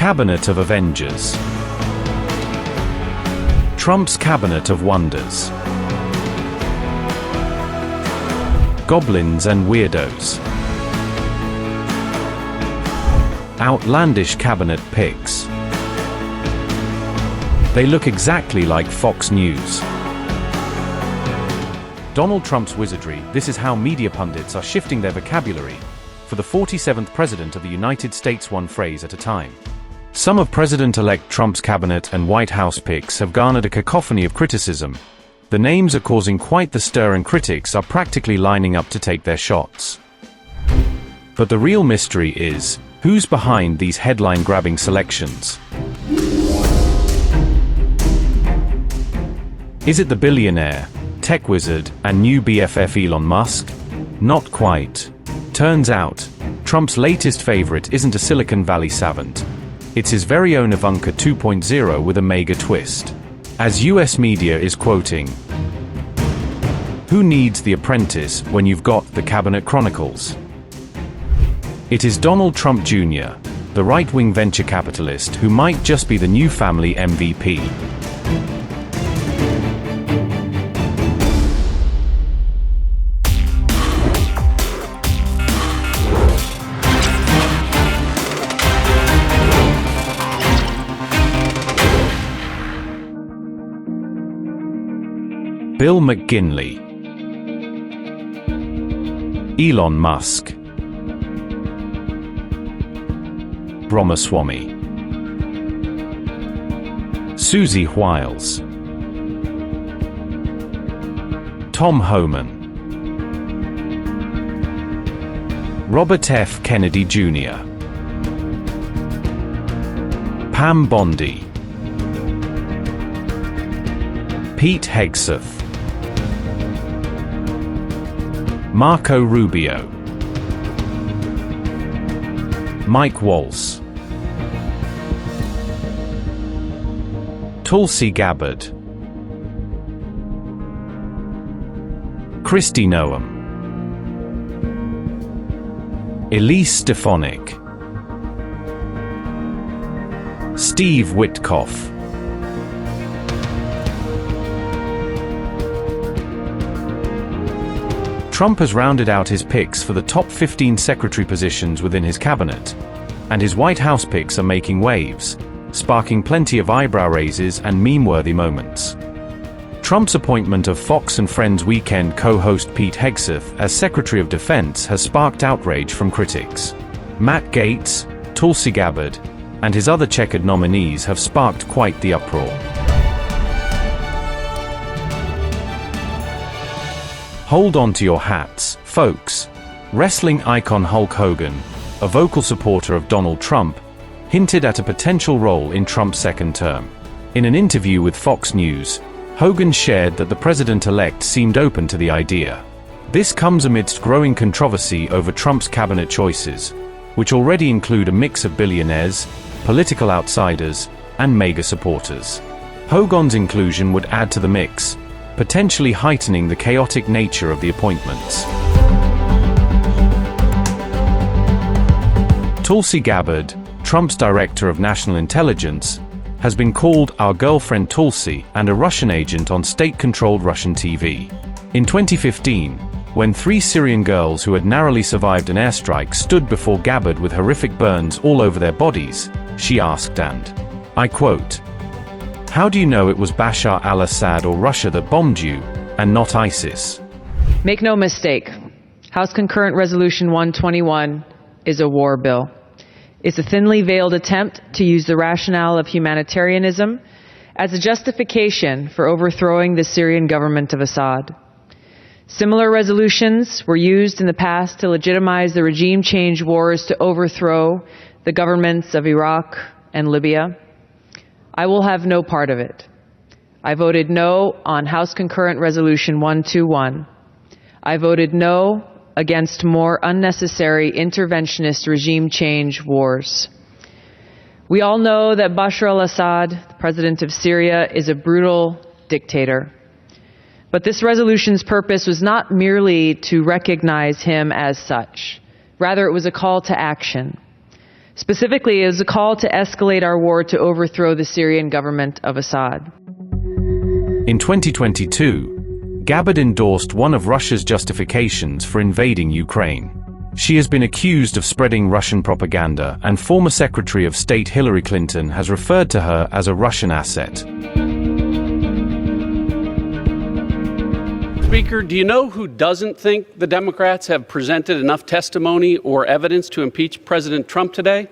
Cabinet of Avengers. Trump's Cabinet of Wonders. Goblins and Weirdos. Outlandish cabinet pics. They look exactly like Fox News. Donald Trump's wizardry. This is how media pundits are shifting their vocabulary for the 47th President of the United States, one phrase at a time. Some of President-elect Trump's cabinet and White House pics have garnered a cacophony of criticism. The names are causing quite the stir and critics are practically lining up to take their shots. But the real mystery is, who's behind these headline-grabbing selections? Is it the billionaire, tech wizard, and new BFF Elon Musk? Not quite. Turns out, Trump's latest favorite isn't a Silicon Valley savant. It's his very own Ivanka 2.0 with a mega twist. As US media is quoting, "Who needs The Apprentice when you've got the Cabinet Chronicles?" It is Donald Trump Jr., the right-wing venture capitalist who might just be the new family MVP. Bill McGinley, Elon Musk, Ramaswamy, Susie Wiles, Tom Homan, Robert F. Kennedy Jr., Pam Bondi, Pete Hegseth, Marco Rubio, Mike Waltz, Tulsi Gabbard, Kristi Noem, Elise Stefanik, Steve Witkoff, Trump has rounded out his picks for the top 15 secretary positions within his cabinet, and his White House picks are making waves, sparking plenty of eyebrow raises and meme-worthy moments. Trump's appointment of Fox and Friends Weekend co-host Pete Hegseth as Secretary of Defense has sparked outrage from critics. Matt Gaetz, Tulsi Gabbard, and his other checkered nominees have sparked quite the uproar. Hold on to your hats, folks. Wrestling icon Hulk Hogan, a vocal supporter of Donald Trump, hinted at a potential role in Trump's second term. In an interview with Fox News, Hogan shared that the president-elect seemed open to the idea. This comes amidst growing controversy over Trump's cabinet choices, which already include a mix of billionaires, political outsiders, and mega supporters. Hogan's inclusion would add to the mix, potentially heightening the chaotic nature of the appointments. Tulsi Gabbard, Trump's Director of National Intelligence, has been called "our girlfriend Tulsi" and a Russian agent on state-controlled Russian TV. In 2015, when 3 Syrian girls who had narrowly survived an airstrike stood before Gabbard with horrific burns all over their bodies, she asked, and I quote, "How do you know it was Bashar al-Assad or Russia that bombed you, and not ISIS?" Make no mistake, House Concurrent Resolution 121 is a war bill. It's a thinly veiled attempt to use the rationale of humanitarianism as a justification for overthrowing the Syrian government of Assad. Similar resolutions were used in the past to legitimize the regime change wars to overthrow the governments of Iraq and Libya. I will have no part of it. I voted no on House Concurrent Resolution 121. I voted no against more unnecessary interventionist regime change wars. We all know that Bashar al-Assad, the president of Syria, is a brutal dictator. But this resolution's purpose was not merely to recognize him as such. Rather, it was a call to action. Specifically, it was a call to escalate our war to overthrow the Syrian government of Assad. In 2022, Gabbard endorsed one of Russia's justifications for invading Ukraine. She has been accused of spreading Russian propaganda, and former Secretary of State Hillary Clinton has referred to her as a Russian asset. Speaker, do you know who doesn't think the Democrats have presented enough testimony or evidence to impeach President Trump today?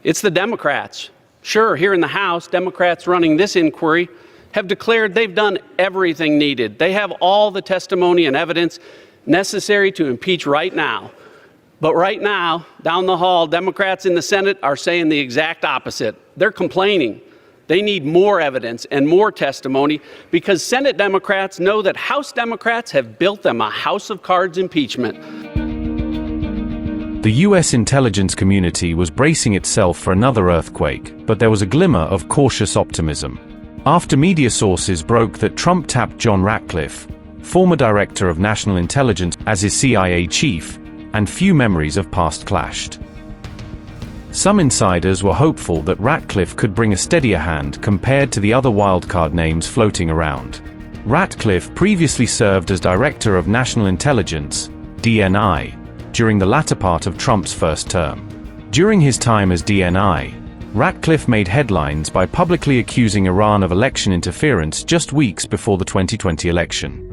It's the Democrats. Sure, here in the House, Democrats running this inquiry have declared they've done everything needed. They have all the testimony and evidence necessary to impeach right now. But right now, down the hall, Democrats in the Senate are saying the exact opposite. They're complaining. They need more evidence and more testimony because Senate Democrats know that House Democrats have built them a house of cards impeachment. The U.S. intelligence community was bracing itself for another earthquake, but there was a glimmer of cautious optimism. After media sources broke that Trump tapped John Ratcliffe, former director of national intelligence, as his CIA chief, and few memories of past clashed. Some insiders were hopeful that Ratcliffe could bring a steadier hand compared to the other wildcard names floating around. Ratcliffe previously served as Director of National Intelligence, DNI, during the latter part of Trump's first term. During his time as DNI, Ratcliffe made headlines by publicly accusing Iran of election interference just weeks before the 2020 election.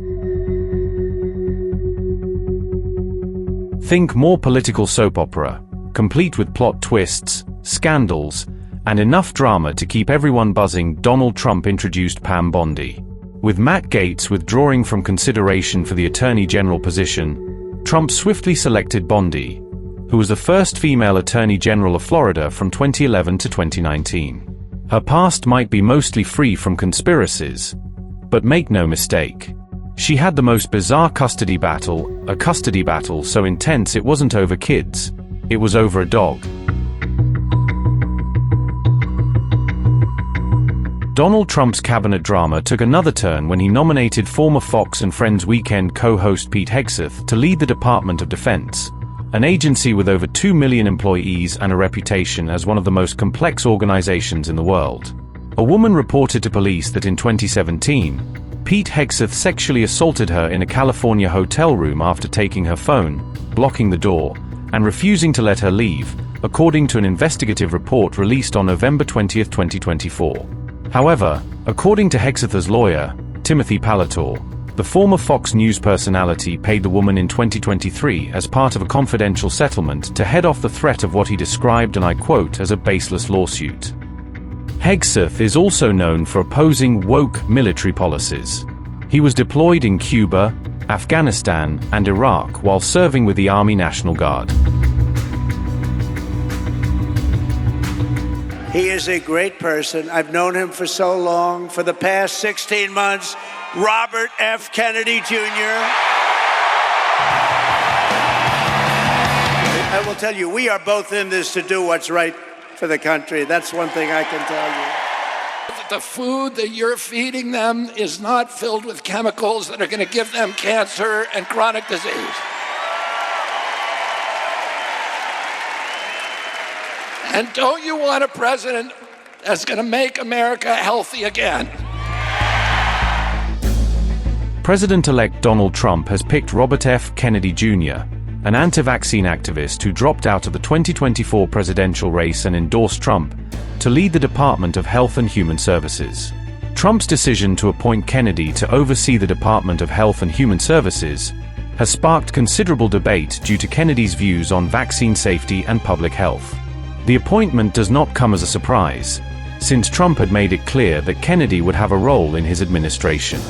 Think more political soap opera, complete with plot twists, scandals, and enough drama to keep everyone buzzing. Donald Trump introduced Pam Bondi. With Matt Gaetz withdrawing from consideration for the Attorney General position, Trump swiftly selected Bondi, who was the first female Attorney General of Florida from 2011 to 2019. Her past might be mostly free from conspiracies, but make no mistake, she had the most bizarre custody battle, a custody battle so intense it wasn't over kids. It was over a dog. Donald Trump's cabinet drama took another turn when he nominated former Fox and Friends Weekend co-host Pete Hegseth to lead the Department of Defense, an agency with over 2 million employees and a reputation as one of the most complex organizations in the world. A woman reported to police that in 2017, Pete Hegseth sexually assaulted her in a California hotel room after taking her phone, blocking the door, and refusing to let her leave, according to an investigative report released on November 20, 2024. However, according to Hegseth's lawyer, Timothy Palator, the former Fox News personality paid the woman in 2023 as part of a confidential settlement to head off the threat of what he described, and I quote, as a baseless lawsuit. Hegseth is also known for opposing woke military policies. He was deployed in Cuba, Afghanistan, and Iraq while serving with the Army National Guard. He is a great person. I've known him for so long. For the past 16 months, Robert F. Kennedy Jr. I will tell you, we are both in this to do what's right for the country. That's one thing I can tell you. The food that you're feeding them is not filled with chemicals that are going to give them cancer and chronic disease. And don't you want a president that's going to make America healthy again? President-elect Donald Trump has picked Robert F. Kennedy Jr., an anti-vaccine activist who dropped out of the 2024 presidential race and endorsed Trump, to lead the Department of Health and Human Services. Trump's decision to appoint Kennedy to oversee the Department of Health and Human Services has sparked considerable debate due to Kennedy's views on vaccine safety and public health. The appointment does not come as a surprise, since Trump had made it clear that Kennedy would have a role in his administration.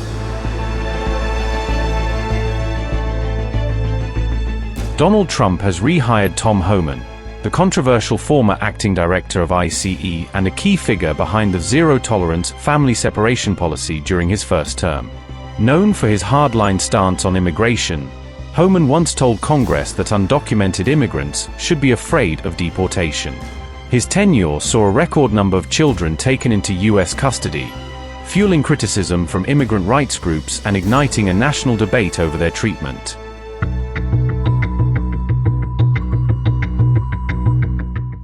Donald Trump has rehired Tom Homan, the controversial former acting director of ICE and a key figure behind the zero-tolerance family separation policy during his first term. Known for his hardline stance on immigration, Homan once told Congress that undocumented immigrants should be afraid of deportation. His tenure saw a record number of children taken into U.S. custody, fueling criticism from immigrant rights groups and igniting a national debate over their treatment.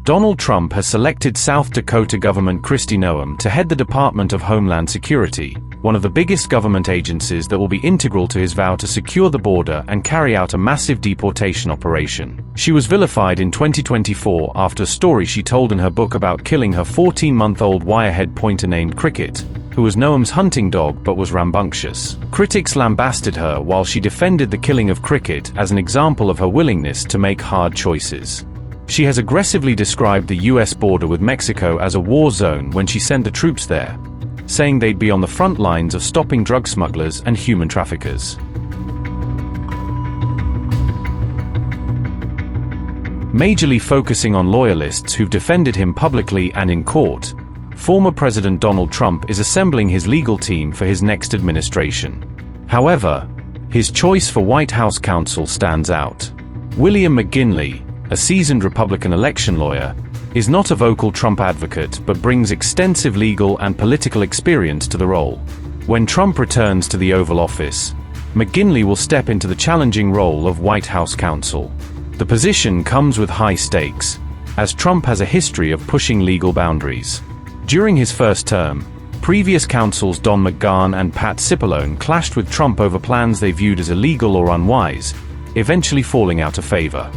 Donald Trump has selected South Dakota Governor Kristi Noem to head the Department of Homeland Security, one of the biggest government agencies that will be integral to his vow to secure the border and carry out a massive deportation operation. She was vilified in 2024 after a story she told in her book about killing her 14-month-old wirehead pointer named Cricket, who was Noem's hunting dog but was rambunctious. Critics lambasted her while she defended the killing of Cricket as an example of her willingness to make hard choices. She has aggressively described the US border with Mexico as a war zone when she sent the troops there, saying they'd be on the front lines of stopping drug smugglers and human traffickers. Majorly focusing on loyalists who've defended him publicly and in court, former President Donald Trump is assembling his legal team for his next administration. However, his choice for White House counsel stands out. William McGinley, a seasoned Republican election lawyer, is not a vocal Trump advocate but brings extensive legal and political experience to the role. When Trump returns to the Oval Office, McGinley will step into the challenging role of White House counsel. The position comes with high stakes, as Trump has a history of pushing legal boundaries. During his first term, previous counsels Don McGahn and Pat Cipollone clashed with Trump over plans they viewed as illegal or unwise, eventually falling out of favor.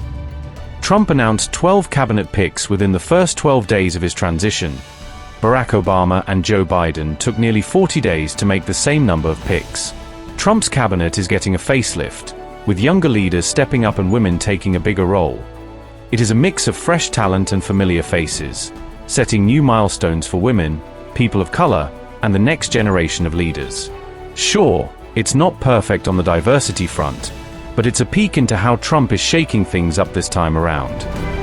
Trump announced 12 cabinet picks within the first 12 days of his transition. Barack Obama and Joe Biden took nearly 40 days to make the same number of picks. Trump's cabinet is getting a facelift, with younger leaders stepping up and women taking a bigger role. It is a mix of fresh talent and familiar faces, setting new milestones for women, people of color, and the next generation of leaders. Sure, it's not perfect on the diversity front, but it's a peek into how Trump is shaking things up this time around.